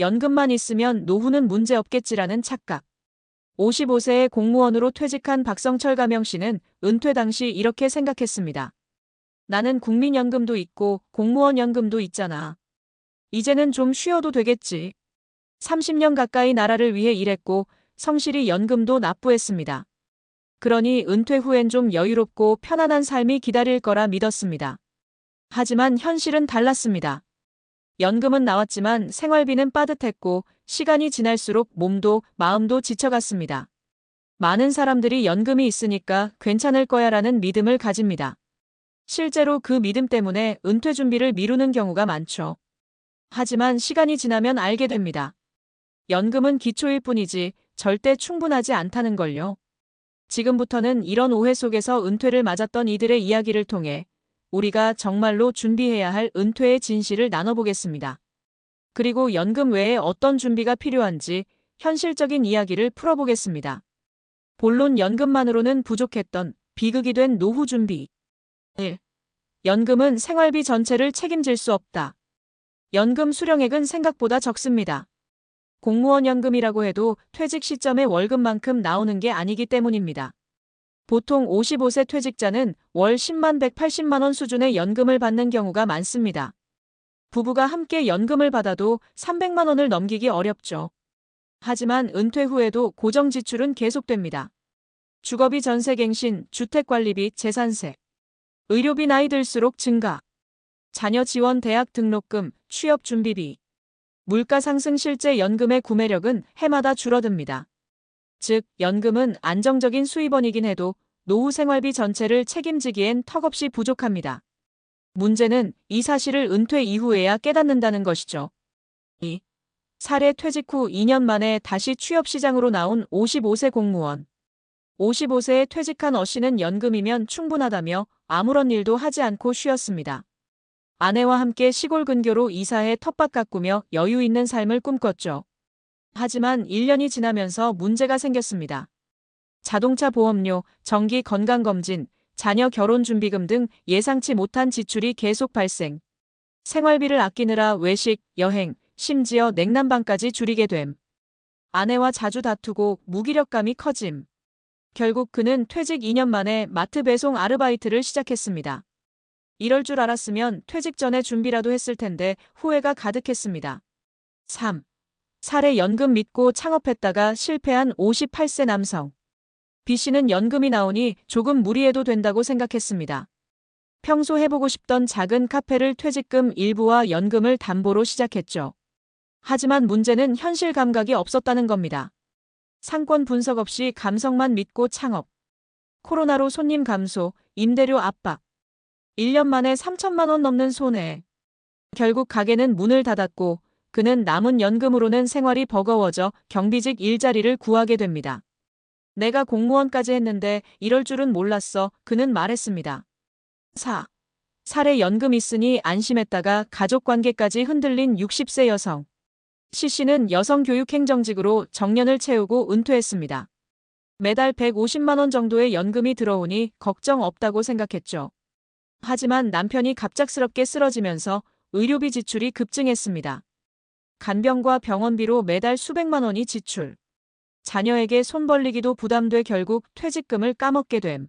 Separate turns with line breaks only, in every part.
연금만 있으면 노후는 문제없겠지라는 착각. 55세의 공무원으로 퇴직한 박성철 가명 씨는 은퇴 당시 이렇게 생각했습니다. 나는 국민연금도 있고 공무원 연금도 있잖아. 이제는 좀 쉬어도 되겠지. 30년 가까이 나라를 위해 일했고 성실히 연금도 납부했습니다. 그러니 은퇴 후엔 좀 여유롭고 편안한 삶이 기다릴 거라 믿었습니다. 하지만 현실은 달랐습니다. 연금은 나왔지만 생활비는 빠듯했고 시간이 지날수록 몸도 마음도 지쳐갔습니다. 많은 사람들이 연금이 있으니까 괜찮을 거야라는 믿음을 가집니다. 실제로 그 믿음 때문에 은퇴 준비를 미루는 경우가 많죠. 하지만 시간이 지나면 알게 됩니다. 연금은 기초일 뿐이지 절대 충분하지 않다는 걸요. 지금부터는 이런 오해 속에서 은퇴를 맞았던 이들의 이야기를 통해 우리가 정말로 준비해야 할 은퇴의 진실을 나눠보겠습니다. 그리고 연금 외에 어떤 준비가 필요한지 현실적인 이야기를 풀어보겠습니다. 본론 연금만으로는 부족했던 비극이 된 노후 준비. 1. 연금은 생활비 전체를 책임질 수 없다. 연금 수령액은 생각보다 적습니다. 공무원 연금이라고 해도 퇴직 시점에 월급만큼 나오는 게 아니기 때문입니다. 보통 55세 퇴직자는 월 10만 180만 원 수준의 연금을 받는 경우가 많습니다. 부부가 함께 연금을 받아도 300만 원을 넘기기 어렵죠. 하지만 은퇴 후에도 고정 지출은 계속됩니다. 주거비 전세갱신, 주택관리비, 재산세, 의료비 나이 들수록 증가, 자녀 지원 대학 등록금, 취업 준비비, 물가 상승 실제 연금의 구매력은 해마다 줄어듭니다. 즉, 연금은 안정적인 수입원이긴 해도 노후 생활비 전체를 책임지기엔 턱없이 부족합니다. 문제는 이 사실을 은퇴 이후에야 깨닫는다는 것이죠. 2. 사례 퇴직 후 2년 만에 다시 취업시장으로 나온 55세 공무원. 55세에 퇴직한 어 씨는 연금이면 충분하다며 아무런 일도 하지 않고 쉬었습니다. 아내와 함께 시골 근교로 이사해 텃밭 가꾸며 여유 있는 삶을 꿈꿨죠. 하지만 1년이 지나면서 문제가 생겼습니다. 자동차 보험료, 정기 건강검진, 자녀 결혼 준비금 등 예상치 못한 지출이 계속 발생. 생활비를 아끼느라 외식, 여행, 심지어 냉난방까지 줄이게 됨. 아내와 자주 다투고 무기력감이 커짐. 결국 그는 퇴직 2년 만에 마트 배송 아르바이트를 시작했습니다. 이럴 줄 알았으면 퇴직 전에 준비라도 했을 텐데 후회가 가득했습니다. 3. 사례 연금 믿고 창업했다가 실패한 58세 남성. B씨는 연금이 나오니 조금 무리해도 된다고 생각했습니다. 평소 해보고 싶던 작은 카페를 퇴직금 일부와 연금을 담보로 시작했죠. 하지만 문제는 현실 감각이 없었다는 겁니다. 상권 분석 없이 감성만 믿고 창업. 코로나로 손님 감소, 임대료 압박. 1년 만에 3천만 원 넘는 손해. 결국 가게는 문을 닫았고 그는 남은 연금으로는 생활이 버거워져 경비직 일자리를 구하게 됩니다. 내가 공무원까지 했는데 이럴 줄은 몰랐어. 그는 말했습니다. 4. 사례 연금 있으니 안심했다가 가족관계까지 흔들린 60세 여성. C씨는 여성교육행정직으로 정년을 채우고 은퇴했습니다. 매달 150만 원 정도의 연금이 들어오니 걱정 없다고 생각했죠. 하지만 남편이 갑작스럽게 쓰러지면서 의료비 지출이 급증했습니다. 간병과 병원비로 매달 수백만 원이 지출. 자녀에게 손 벌리기도 부담돼 결국 퇴직금을 까먹게 됨.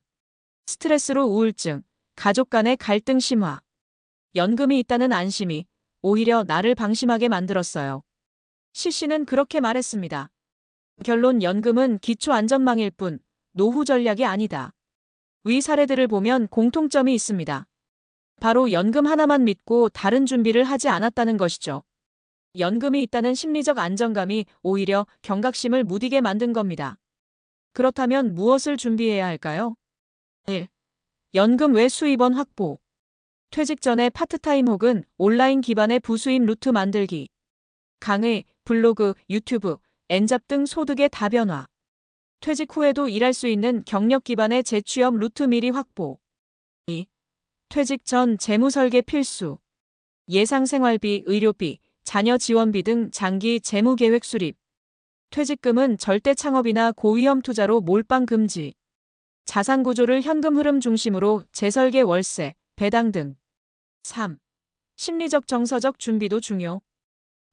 스트레스로 우울증, 가족 간의 갈등 심화. 연금이 있다는 안심이 오히려 나를 방심하게 만들었어요. C씨는 그렇게 말했습니다. 결론 연금은 기초 안전망일 뿐 노후 전략이 아니다. 위 사례들을 보면 공통점이 있습니다. 바로 연금 하나만 믿고 다른 준비를 하지 않았다는 것이죠. 연금이 있다는 심리적 안정감이 오히려 경각심을 무디게 만든 겁니다. 그렇다면 무엇을 준비해야 할까요? 1. 연금 외 수입원 확보. 퇴직 전에 파트타임 혹은 온라인 기반의 부수입 루트 만들기. 강의, 블로그, 유튜브, 엔잡 등 소득의 다변화. 퇴직 후에도 일할 수 있는 경력 기반의 재취업 루트 미리 확보. 2. 퇴직 전 재무 설계 필수. 예상 생활비, 의료비, 자녀 지원비 등 장기 재무 계획 수립. 퇴직금은 절대 창업이나 고위험 투자로 몰빵 금지. 자산 구조를 현금 흐름 중심으로 재설계 월세, 배당 등. 3. 심리적 정서적 준비도 중요.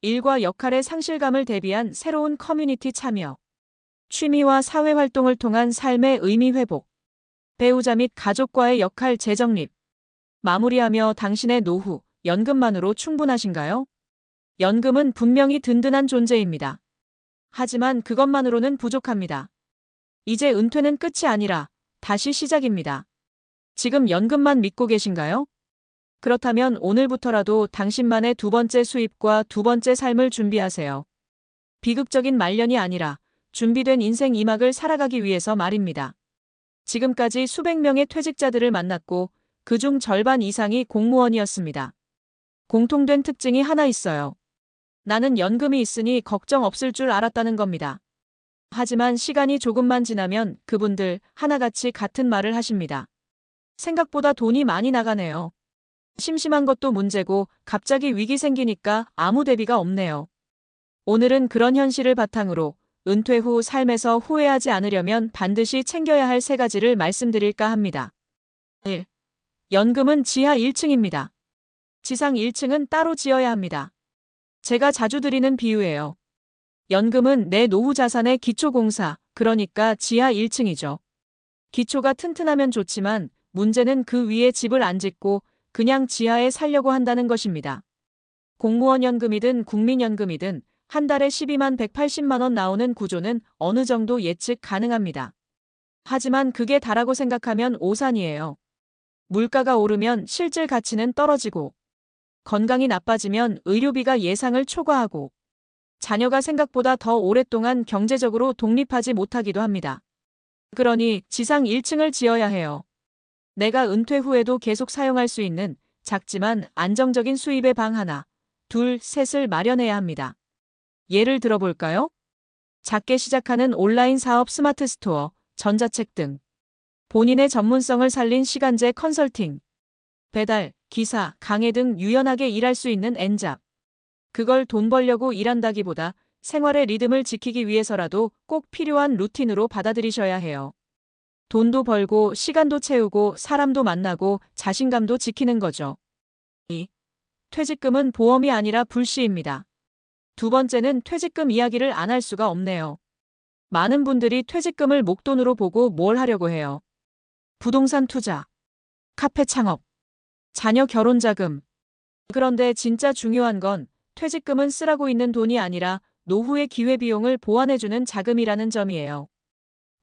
일과 역할의 상실감을 대비한 새로운 커뮤니티 참여. 취미와 사회활동을 통한 삶의 의미 회복. 배우자 및 가족과의 역할 재정립. 마무리하며 당신의 노후, 연금만으로 충분하신가요? 연금은 분명히 든든한 존재입니다. 하지만 그것만으로는 부족합니다. 이제 은퇴는 끝이 아니라 다시 시작입니다. 지금 연금만 믿고 계신가요? 그렇다면 오늘부터라도 당신만의 두 번째 수입과 두 번째 삶을 준비하세요. 비극적인 말년이 아니라 준비된 인생 2막을 살아가기 위해서 말입니다. 지금까지 수백 명의 퇴직자들을 만났고 그중 절반 이상이 공무원이었습니다. 공통된 특징이 하나 있어요. 나는 연금이 있으니 걱정 없을 줄 알았다는 겁니다. 하지만 시간이 조금만 지나면 그분들 하나같이 같은 말을 하십니다. 생각보다 돈이 많이 나가네요. 심심한 것도 문제고 갑자기 위기 생기니까 아무 대비가 없네요. 오늘은 그런 현실을 바탕으로 은퇴 후 삶에서 후회하지 않으려면 반드시 챙겨야 할 3가지를 말씀드릴까 합니다. 1. 연금은 지하 1층입니다. 지상 1층은 따로 지어야 합니다. 제가 자주 드리는 비유예요. 연금은 내 노후 자산의 기초공사, 그러니까 지하 1층이죠. 기초가 튼튼하면 좋지만 문제는 그 위에 집을 안 짓고 그냥 지하에 살려고 한다는 것입니다. 공무원 연금이든 국민연금이든 한 달에 12만 180만 원 나오는 구조는 어느 정도 예측 가능합니다. 하지만 그게 다라고 생각하면 오산이에요. 물가가 오르면 실질 가치는 떨어지고, 건강이 나빠지면 의료비가 예상을 초과하고, 자녀가 생각보다 더 오랫동안 경제적으로 독립하지 못하기도 합니다. 그러니 지상 1층을 지어야 해요. 내가 은퇴 후에도 계속 사용할 수 있는 작지만 안정적인 수입의 방 하나, 둘, 셋을 마련해야 합니다. 예를 들어볼까요? 작게 시작하는 온라인 사업 스마트 스토어, 전자책 등. 본인의 전문성을 살린 시간제 컨설팅. 배달, 기사, 강의 등 유연하게 일할 수 있는 N잡. 그걸 돈 벌려고 일한다기보다 생활의 리듬을 지키기 위해서라도 꼭 필요한 루틴으로 받아들이셔야 해요. 돈도 벌고 시간도 채우고 사람도 만나고 자신감도 지키는 거죠. 2. 퇴직금은 보험이 아니라 불시입니다. 두 번째는 퇴직금 이야기를 안 할 수가 없네요. 많은 분들이 퇴직금을 목돈으로 보고 뭘 하려고 해요. 부동산 투자, 카페 창업, 자녀 결혼 자금. 그런데 진짜 중요한 건 퇴직금은 쓰라고 있는 돈이 아니라 노후의 기회비용을 보완해주는 자금이라는 점이에요.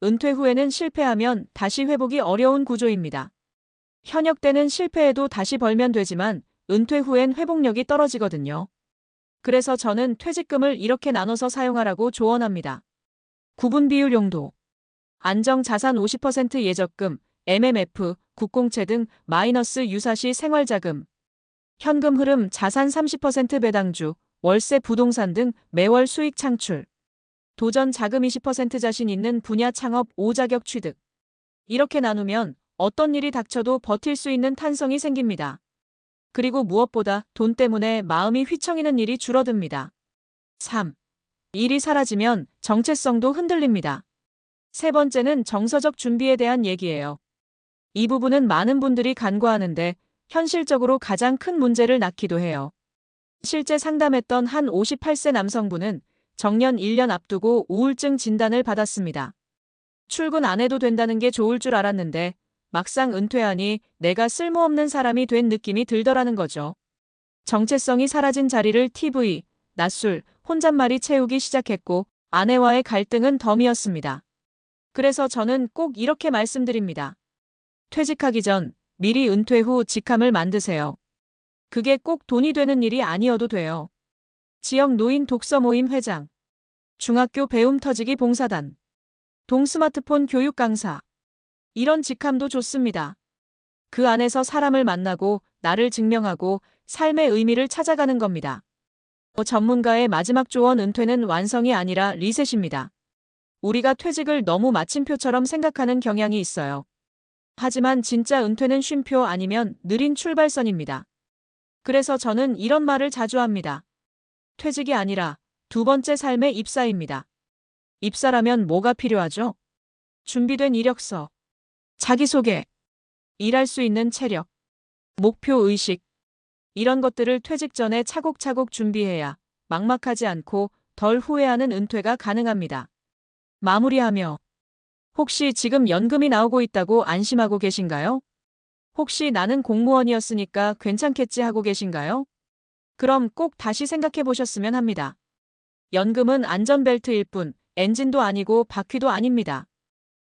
은퇴 후에는 실패하면 다시 회복이 어려운 구조입니다. 현역 때는 실패해도 다시 벌면 되지만 은퇴 후엔 회복력이 떨어지거든요. 그래서 저는 퇴직금을 이렇게 나눠서 사용하라고 조언합니다. 구분 비율 용도. 안정자산 50% 예적금, MMF, 국공채 등 마이너스 유사시 생활자금. 현금 흐름 자산 30% 배당주, 월세 부동산 등 매월 수익 창출. 도전 자금 20% 자신 있는 분야 창업 5자격 취득. 이렇게 나누면 어떤 일이 닥쳐도 버틸 수 있는 탄성이 생깁니다. 그리고 무엇보다 돈 때문에 마음이 휘청이는 일이 줄어듭니다. 3. 일이 사라지면 정체성도 흔들립니다. 세 번째는 정서적 준비에 대한 얘기예요. 이 부분은 많은 분들이 간과하는데 현실적으로 가장 큰 문제를 낳기도 해요. 실제 상담했던 한 58세 남성분은 정년 1년 앞두고 우울증 진단을 받았습니다. 출근 안 해도 된다는 게 좋을 줄 알았는데 막상 은퇴하니 내가 쓸모없는 사람이 된 느낌이 들더라는 거죠. 정체성이 사라진 자리를 TV, 낮술, 혼잣말이 채우기 시작했고 아내와의 갈등은 덤이었습니다. 그래서 저는 꼭 이렇게 말씀드립니다. 퇴직하기 전 미리 은퇴 후 직함을 만드세요. 그게 꼭 돈이 되는 일이 아니어도 돼요. 지역 노인 독서 모임 회장, 중학교 배움 터지기 봉사단, 동스마트폰 교육 강사. 이런 직함도 좋습니다. 그 안에서 사람을 만나고 나를 증명하고 삶의 의미를 찾아가는 겁니다. 전문가의 마지막 조언 은퇴는 완성이 아니라 리셋입니다. 우리가 퇴직을 너무 마침표처럼 생각하는 경향이 있어요. 하지만 진짜 은퇴는 쉼표 아니면 느린 출발선입니다. 그래서 저는 이런 말을 자주 합니다. 퇴직이 아니라 두 번째 삶의 입사입니다. 입사라면 뭐가 필요하죠? 준비된 이력서, 자기소개, 일할 수 있는 체력, 목표 의식. 이런 것들을 퇴직 전에 차곡차곡 준비해야 막막하지 않고 덜 후회하는 은퇴가 가능합니다. 마무리하며 혹시 지금 연금이 나오고 있다고 안심하고 계신가요? 혹시 나는 공무원이었으니까 괜찮겠지 하고 계신가요? 그럼 꼭 다시 생각해 보셨으면 합니다. 연금은 안전벨트일 뿐 엔진도 아니고 바퀴도 아닙니다.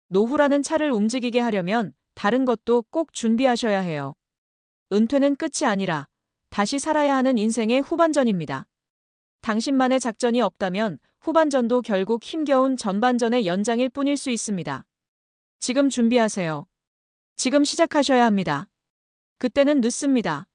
노후라는 차를 움직이게 하려면 다른 것도 꼭 준비하셔야 해요. 은퇴는 끝이 아니라 다시 살아야 하는 인생의 후반전입니다. 당신만의 작전이 없다면 후반전도 결국 힘겨운 전반전의 연장일 뿐일 수 있습니다. 지금 준비하세요. 지금 시작하셔야 합니다. 그때는 늦습니다.